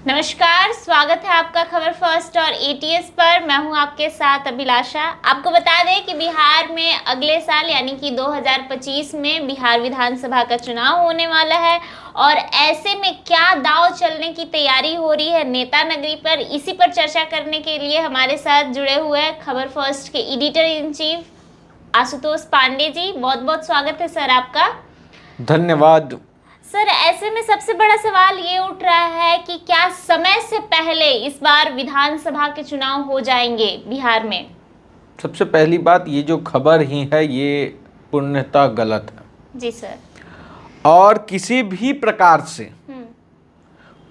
नमस्कार, स्वागत है आपका खबर फर्स्ट और एटीएस पर। मैं हूं आपके साथ अभिलाषा। आपको बता दें कि बिहार में अगले साल यानी कि 2025 में बिहार विधानसभा का चुनाव होने वाला है और ऐसे में क्या दांव चलने की तैयारी हो रही है नेता नगरी पर, इसी पर चर्चा करने के लिए हमारे साथ जुड़े हुए हैं खबर फर्स्ट के editor in chief Ashutosh Pandey ji. बहुत बहुत स्वागत है सर आपका। धन्यवाद। सर, ऐसे में सबसे बड़ा सवाल ये उठ रहा है कि क्या समय से पहले इस बार विधानसभा के चुनाव हो जाएंगे बिहार में? सबसे पहली बात, ये जो खबर ही है ये पूर्णतः गलत है जी सर। और किसी भी प्रकार से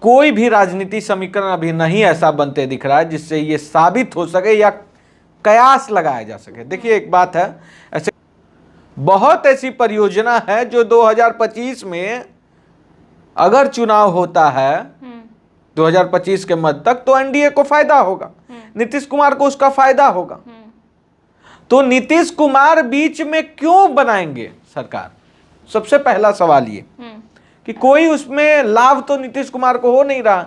कोई भी राजनीति समीकरण अभी नहीं ऐसा बनते दिख रहा है जिससे ये साबित हो सके या कयास लगाया जा सके। देखिए, एक बात है, ऐसे बहुत ऐसी परियोजना है जो 2025 में अगर चुनाव होता है 2025 के मध्य तक तो एनडीए को फायदा होगा, नीतीश कुमार को उसका फायदा होगा। तो नीतीश कुमार बीच में क्यों बनाएंगे सरकार? सबसे पहला सवाल ये कि कोई उसमें लाभ तो नीतीश कुमार को हो नहीं रहा।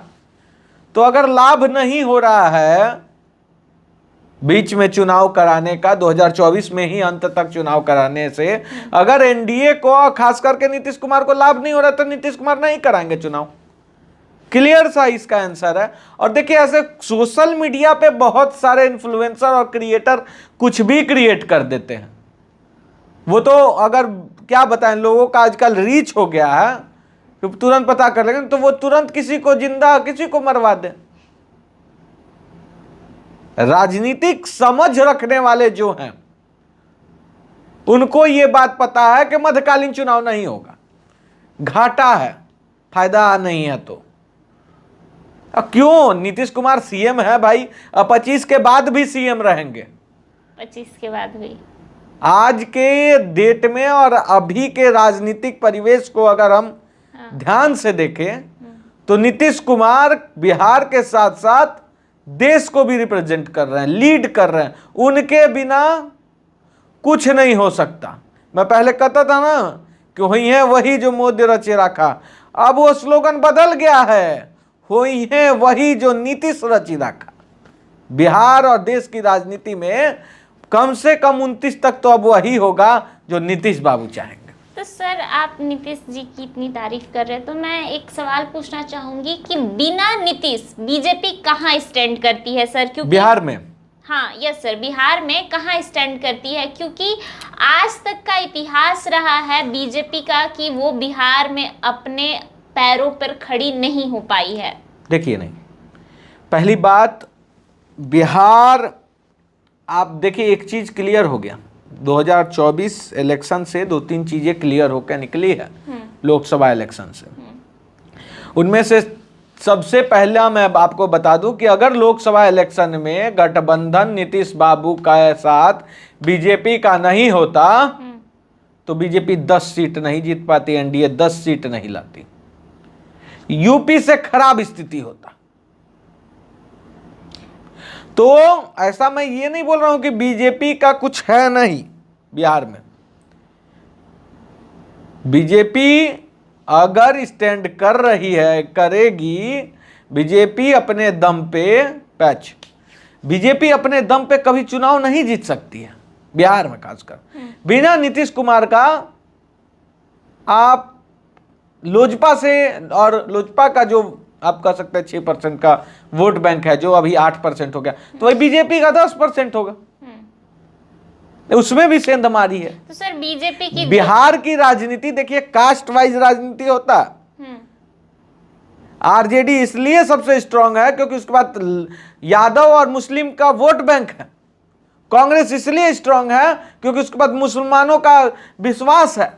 तो अगर लाभ नहीं हो रहा है बीच में चुनाव कराने का, 2024 में ही अंत तक चुनाव कराने से अगर एनडीए को, खास करके नीतीश कुमार को लाभ नहीं हो रहा तो नीतीश कुमार नहीं कराएंगे चुनाव। क्लियर सा इसका आंसर है। और देखिए, ऐसे सोशल मीडिया पे बहुत सारे इन्फ्लुएंसर और क्रिएटर कुछ भी क्रिएट कर देते हैं। वो तो अगर क्या बताएं, लोगों का आजकल रीच हो गया है तो तुरंत पता कर लेंगे, तो वो तुरंत किसी को जिंदा किसी को मरवा दे। राजनीतिक समझ रखने वाले जो हैं उनको ये बात पता है कि मध्यकालीन चुनाव नहीं होगा, घाटा है, फायदा नहीं है। तो क्यों? नीतीश कुमार सीएम है भाई, 25 के बाद भी सीएम रहेंगे। 25 के बाद भी आज के डेट में और अभी के राजनीतिक परिवेश को अगर हम ध्यान से देखें तो नीतीश कुमार बिहार के साथ साथ देश को भी रिप्रेजेंट कर रहे हैं, लीड कर रहे हैं। उनके बिना कुछ नहीं हो सकता। मैं पहले कहता था ना कि हुई है वही जो मोदी रचे रखा, अब वो स्लोगन बदल गया है, हुई है वही जो नीतीश रची रखा। बिहार और देश की राजनीति में कम से कम 29 तक तो अब वही होगा जो नीतीश बाबू चाहेंगे। तो सर, आप नीतीश जी की इतनी तारीफ कर रहे हैं तो मैं एक सवाल पूछना चाहूंगी कि बिना नीतीश बीजेपी कहाँ स्टैंड करती है सर? क्योंकि बिहार में, हाँ यस सर, बिहार में कहाँ स्टैंड करती है? क्योंकि आज तक का इतिहास रहा है बीजेपी का कि वो बिहार में अपने पैरों पर खड़ी नहीं हो पाई है। देखिए, नहीं, पहली बात, बिहार, आप देखिए एक चीज क्लियर हो गया, 2024 इलेक्शन से 2-3 चीजें क्लियर होकर निकली है लोकसभा इलेक्शन से। उनमें से सबसे पहला मैं आपको बता दूं कि अगर लोकसभा इलेक्शन में गठबंधन नीतीश बाबू का साथ बीजेपी का नहीं होता तो बीजेपी 10 सीट नहीं जीत पाती, एनडीए 10 सीट नहीं लाती, यूपी से खराब स्थिति होता। तो ऐसा मैं ये नहीं बोल रहा हूं कि बीजेपी का कुछ है नहीं बिहार में। बीजेपी अगर स्टैंड कर रही है, करेगी, बीजेपी अपने दम पे पैच, बीजेपी अपने दम पे कभी चुनाव नहीं जीत सकती है बिहार में, खासकर बिना नीतीश कुमार का। आप लोजपा से, और लोजपा का जो आप कह सकते हैं 6% का वोट बैंक है जो अभी 8% हो गया, तो वही बीजेपी का 10% होगा, उसमें भी सेंधमारी है। तो सर, बीजेपी की बिहार की राजनीति देखिए, कास्ट वाइज राजनीति होता है। आरजेडी इसलिए सबसे स्ट्रांग है क्योंकि उसके बाद यादव और मुस्लिम का वोट बैंक है। कांग्रेस इसलिए स्ट्रांग है क्योंकि उसके बाद मुसलमानों का विश्वास है।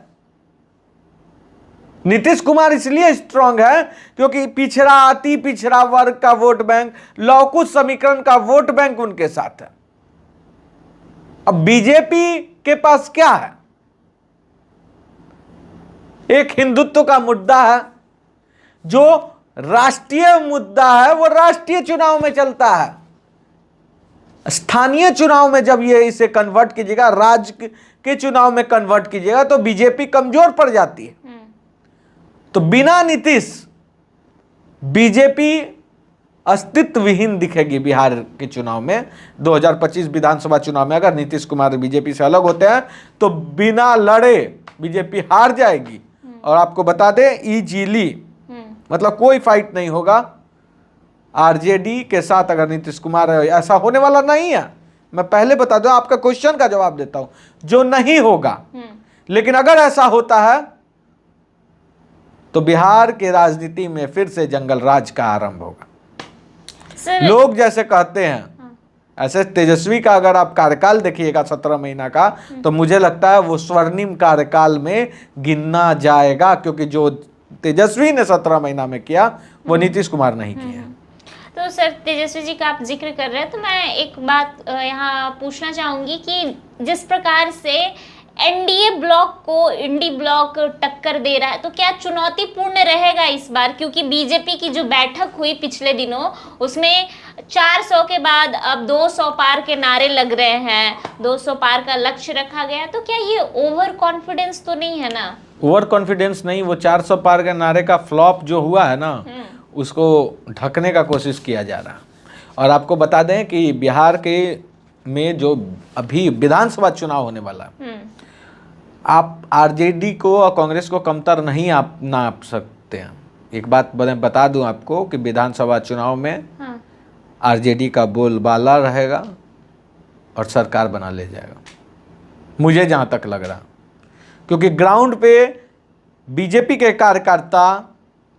नीतीश कुमार इसलिए स्ट्रांग है क्योंकि पिछड़ा, अति पिछड़ा वर्ग का वोट बैंक, लौकुश समीकरण का वोट बैंक उनके साथ है। अब बीजेपी के पास क्या है? एक हिंदुत्व का मुद्दा है, जो राष्ट्रीय मुद्दा है, वो राष्ट्रीय चुनाव में चलता है। स्थानीय चुनाव में जब ये इसे कन्वर्ट कीजिएगा, राज्य के चुनाव में कन्वर्ट कीजिएगा, तो बीजेपी कमजोर पड़ जाती है। तो बिना नीतीश बीजेपी अस्तित्वहीन दिखेगी बिहार के चुनाव में। 2025 विधानसभा चुनाव में अगर नीतीश कुमार बीजेपी से अलग होते हैं तो बिना लड़े बीजेपी हार जाएगी। और आपको बता दें इजीली, मतलब कोई फाइट नहीं होगा आरजेडी के साथ अगर नीतीश कुमार, ऐसा होने वाला नहीं है। मैं पहले बता दूं, आपका क्वेश्चन का जवाब देता हूं, जो नहीं होगा। लेकिन अगर ऐसा होता है तो बिहार के राजनीति में फिर से जंगल राज का आरंभ होगा। लोग जैसे कहते हैं, ऐसे तेजस्वी का अगर आप कार्यकाल देखिएगा 17 महीना का, तो मुझे लगता है वो स्वर्णिम कार्यकाल में गिनना जाएगा, क्योंकि जो तेजस्वी ने 17 महीना में किया वो नीतीश कुमार नहीं किया। तो सर, तेजस्वी जी का आप जिक्र कर रहे हैं, तो मैं एक बात यहाँ पूछना चाहूंगी कि जिस प्रकार से एनडीए ब्लॉक को इंडी ब्लॉक टक्कर दे रहा है, तो क्या चुनौतीपूर्ण रहेगा इस बार? क्योंकि बीजेपी की जो बैठक हुई पिछले दिनों, उसमें 400 के बाद अब 200 पार के नारे लग रहे हैं, 200 पार का लक्ष्य रखा गया, तो क्या ये ओवर कॉन्फिडेंस तो नहीं है ना? ओवर कॉन्फिडेंस नहीं, वो 400 पार के नारे का फ्लॉप जो हुआ है ना, उसको ढकने का कोशिश किया जा रहा है। और आपको बता दें कि बिहार के में जो अभी विधानसभा चुनाव होने वाला है, आप आरजेडी को और कांग्रेस को कमतर नहीं आप नाप सकते हैं। एक बात बता दूं आपको कि विधानसभा चुनाव में आरजेडी का बोलबाला रहेगा और सरकार बना ले जाएगा, मुझे जहां तक लग रहा। क्योंकि ग्राउंड पे बीजेपी के कार्यकर्ता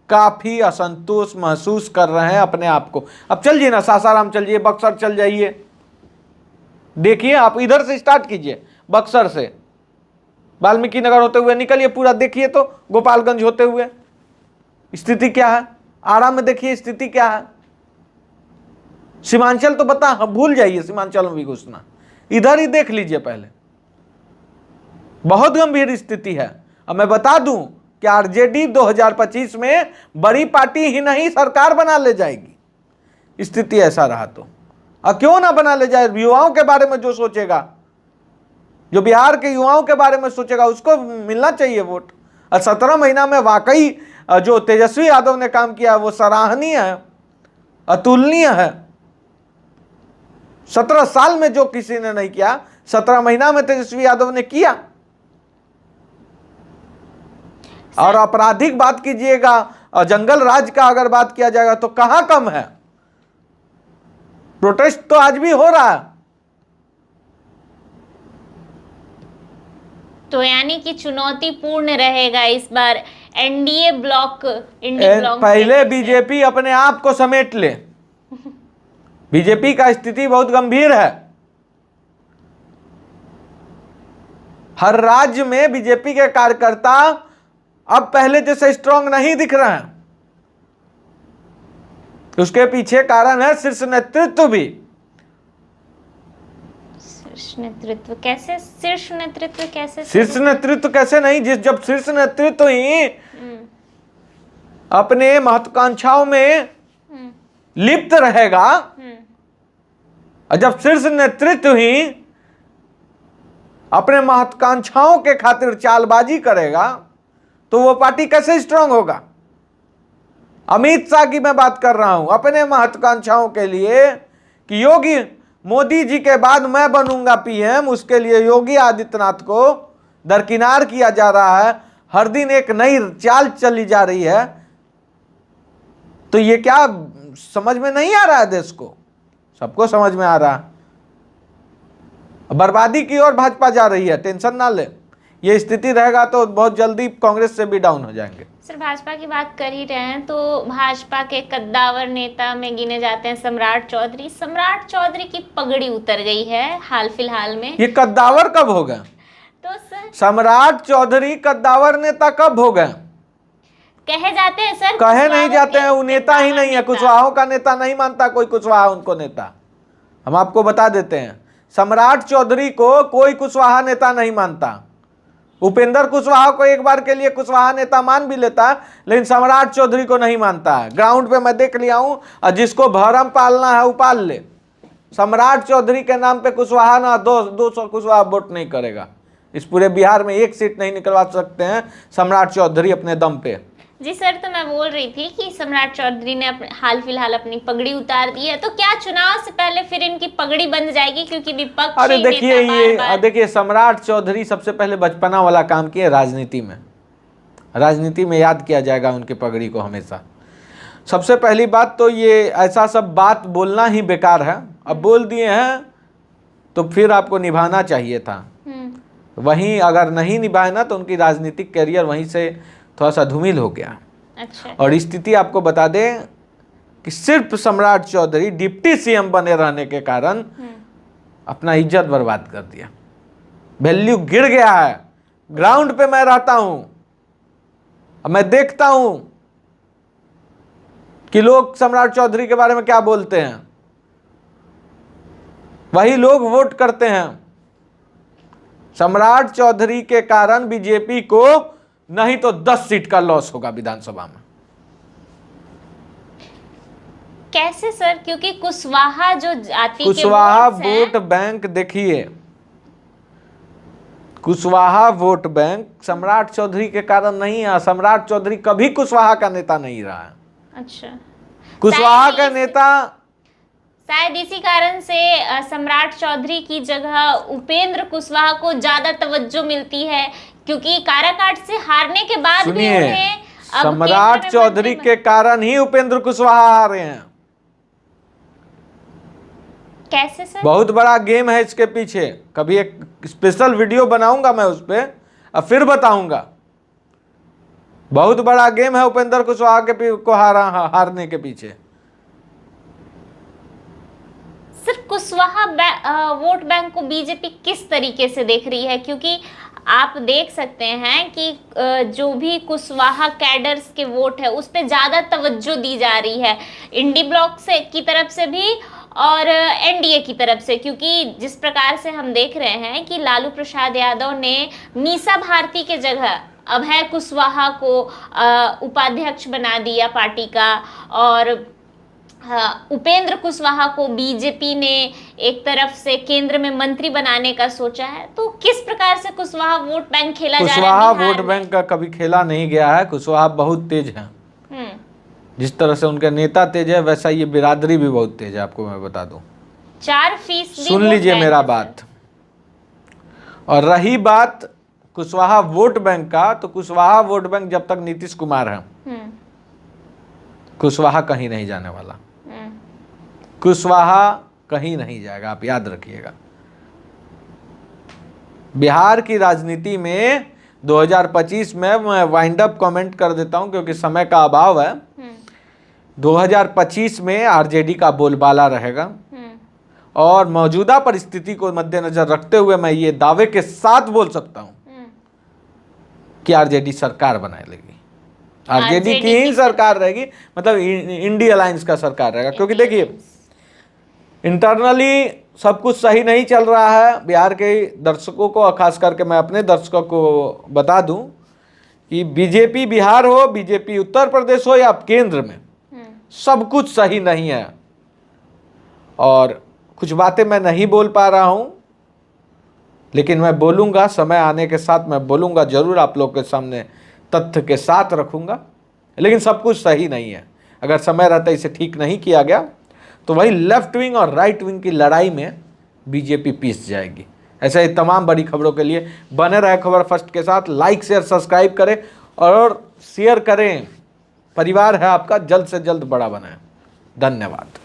काफी असंतोष महसूस कर रहे हैं अपने आप को। अब चलिए ना, सासाराम चलिए, बक्सर चल जाइए, देखिए, आप इधर से स्टार्ट कीजिए, बक्सर से वाल्मीकि नगर होते हुए निकलिए, पूरा देखिए तो गोपालगंज होते हुए स्थिति क्या है, आरा में देखिए स्थिति क्या है, सीमांचल तो बता, भूल जाइए सीमांचल में भी घुसना, इधर ही देख लीजिए पहले, बहुत गंभीर स्थिति है। अब मैं बता दूं कि आरजेडी 2025 में बड़ी पार्टी ही नहीं सरकार बना ले जाएगी। स्थिति ऐसा रहा तो अब क्यों ना बना ले जाए? युवाओं के बारे में जो सोचेगा, जो बिहार के युवाओं के बारे में सोचेगा, उसको मिलना चाहिए वोट। और 17 महीना में वाकई जो तेजस्वी यादव ने काम किया वो सराहनीय है, अतुलनीय है। 17 साल में जो किसी ने नहीं किया, 17 महीना में तेजस्वी यादव ने किया। और आपराधिक बात कीजिएगा और जंगल राज का अगर बात किया जाएगा तो कहां कम है? प्रोटेस्ट तो आज भी हो रहा है। तो यानी कि चुनौतीपूर्ण रहेगा इस बार एनडीए ब्लॉक, इंडी ब्लॉक। पहले बीजेपी अपने आप को समेट ले, बीजेपी का स्थिति बहुत गंभीर है। हर राज्य में बीजेपी के कार्यकर्ता अब पहले जैसे स्ट्रांग नहीं दिख रहे हैं। उसके पीछे कारण है शीर्ष नेतृत्व भी। शीर्ष नेतृत्व कैसे? शीर्ष नेतृत्व कैसे? शीर्ष नेतृत्व कैसे नहीं, जब शीर्ष नेतृत्व ही अपने महत्वाकांक्षाओं में लिप्त रहेगा, और जब शीर्ष नेतृत्व ही अपने महत्वाकांक्षाओं के खातिर चालबाजी करेगा तो वो पार्टी कैसे स्ट्रांग होगा? अमित शाह की मैं बात कर रहा हूं, अपने महत्वाकांक्षाओं के लिए कि योगी मोदी जी के बाद मैं बनूंगा पीएम, उसके लिए योगी आदित्यनाथ को दरकिनार किया जा रहा है। हर दिन एक नई चाल चली जा रही है। तो ये क्या समझ में नहीं आ रहा है? देश को सबको समझ में आ रहा है। बर्बादी की ओर भाजपा जा रही है, टेंशन ना ले। ये स्थिति रहेगा तो बहुत जल्दी कांग्रेस से भी डाउन हो जाएंगे। सर, भाजपा की बात कर ही रहे हैं तो भाजपा के कद्दावर नेता में गिने जाते हैं सम्राट चौधरी। सम्राट चौधरी की पगड़ी उतर गई है हाल फिलहाल में। ये कद्दावर कब हो गए? तो सर, सम्राट चौधरी कद्दावर नेता कब हो गए? कहे जाते हैं सर, कहे नहीं जाते हैं, वो नेता ही नहीं है। कुशवाहों का नेता नहीं मानता कोई कुशवाहा उनको नेता। हम आपको बता देते हैं, सम्राट चौधरी को कोई कुशवाहा नेता नहीं मानता। उपेंद्र कुशवाहा को एक बार के लिए कुशवाहा नेता मान भी लेता है, लेकिन सम्राट चौधरी को नहीं मानता है। ग्राउंड पे मैं देख लिया हूं, और जिसको भरम पालना है वो पाल ले। सम्राट चौधरी के नाम पे कुशवाहा ना 200 कुशवाहा वोट नहीं करेगा। इस पूरे बिहार में एक सीट नहीं निकलवा सकते हैं सम्राट चौधरी अपने दम पे। जी सर, तो मैं बोल रही थी कि सम्राट चौधरी ने हाल फिलहाल अपनी पगड़ी उतार दी है, तो क्या चुनाव से पहले फिर इनकी पगड़ी बंध जाएगी, क्योंकि विपक्षी अरे देखिए नेता बार-बार देखिए सम्राट चौधरी सबसे पहले बचपना वाला काम किए राजनीति में। राजनीति में याद किया जाएगा उनकी पगड़ी को हमेशा। सबसे पहली बात तो ये ऐसा सब बात बोलना ही बेकार है। अब बोल दिए हैं तो फिर आपको निभाना चाहिए था। वहीं अगर नहीं निभाए ना तो उनकी राजनीतिक करियर वहीं से थोड़ा सा धूमिल हो गया। अच्छा। और स्थिति आपको बता दें कि सिर्फ सम्राट चौधरी डिप्टी सीएम बने रहने के कारण अपना इज्जत बर्बाद कर दिया। वैल्यू गिर गया है। ग्राउंड पे मैं रहता हूं, मैं देखता हूं कि लोग सम्राट चौधरी के बारे में क्या बोलते हैं, वही लोग वोट करते हैं। सम्राट चौधरी के कारण बीजेपी को नहीं तो 10 सीट का लॉस होगा विधानसभा में। कैसे सर? क्योंकि कुशवाहा जो जाति के कुशवाहा वोट्स हैं, वोट बैंक देखिए, कुशवाहा वोट बैंक सम्राट चौधरी के कारण नहीं है। सम्राट चौधरी कभी कुशवाहा का नेता नहीं रहा है। अच्छा, कुशवाहा का नेता शायद इसी कारण से सम्राट चौधरी की जगह उपेंद्र कुशवाहा को ज्यादा तवज्जो मिलती है, क्योंकि काराकाट से हारने के बाद भी सुनिए, उन्हें अब सम्राट केंद्र में चौधरी मंत्री के कारण ही उपेंद्र कुशवाहा आ रहे हैं। कैसे सर? बहुत बड़ा गेम है इसके पीछे। कभी एक स्पेशल वीडियो बनाऊंगा मैं उस पर, अब फिर बताऊंगा। बहुत बड़ा गेम है उपेंद्र कुशवाहा को हारने के पीछे। सिर्फ कुशवाहा वोट बैंक को बीजेपी किस तरीके से देख रही है? क्योंकि आप देख सकते हैं कि जो भी कुशवाहा कैडर्स के वोट है उस पर ज़्यादा तवज्जो दी जा रही है, इंडी ब्लॉक से की तरफ से भी और एनडीए की तरफ से। क्योंकि जिस प्रकार से हम देख रहे हैं कि लालू प्रसाद यादव ने मीसा भारती के जगह अभय कुशवाहा को उपाध्यक्ष बना दिया पार्टी का, और उपेंद्र कुशवाहा को बीजेपी ने एक तरफ से केंद्र में मंत्री बनाने का सोचा है। तो किस प्रकार से कुशवाहा वोट बैंक खेला जा रहा है? कुशवाहा वोट बैंक का कभी खेला नहीं गया है। कुशवाहा बहुत तेज है। जिस तरह से उनके नेता तेज है वैसा ये बिरादरी भी बहुत तेज है। आपको मैं बता दूं, 4% सुन लीजिए मेरा बात। और रही बात कुशवाहा वोट बैंक का, तो कुशवाहा वोट बैंक जब तक नीतीश कुमार है, कुशवाहा कहीं नहीं जाने वाला। कुशवाहा कहीं नहीं जाएगा, आप याद रखिएगा। बिहार की राजनीति में 2025 में मैं वाइंड अप कमेंट कर देता हूं क्योंकि समय का अभाव है। 2025 में आरजेडी का बोलबाला रहेगा और मौजूदा परिस्थिति को मद्देनजर रखते हुए मैं ये दावे के साथ बोल सकता हूं कि आरजेडी सरकार बनाए लेगी। आरजेडी की ही सरकार रहेगी, मतलब इंडिया अलायंस का सरकार रहेगा। क्योंकि देखिए इंटरनली सब कुछ सही नहीं चल रहा है। बिहार के दर्शकों को, खास करके मैं अपने दर्शकों को बता दूं कि बीजेपी बिहार हो, बीजेपी उत्तर प्रदेश हो या केंद्र में, सब कुछ सही नहीं है। और कुछ बातें मैं नहीं बोल पा रहा हूं, लेकिन मैं बोलूंगा, समय आने के साथ मैं बोलूंगा जरूर, आप लोग के सामने तथ्य के साथ रखूंगा। लेकिन सब कुछ सही नहीं है। अगर समय रहता इसे ठीक नहीं किया गया तो वही लेफ्ट विंग और राइट विंग की लड़ाई में बीजेपी पीस जाएगी। ऐसे ही तमाम बड़ी खबरों के लिए बने रहे खबर फर्स्ट के साथ। लाइक शेयर सब्सक्राइब करें और शेयर करें। परिवार है आपका, जल्द से जल्द बड़ा बनाएं। धन्यवाद।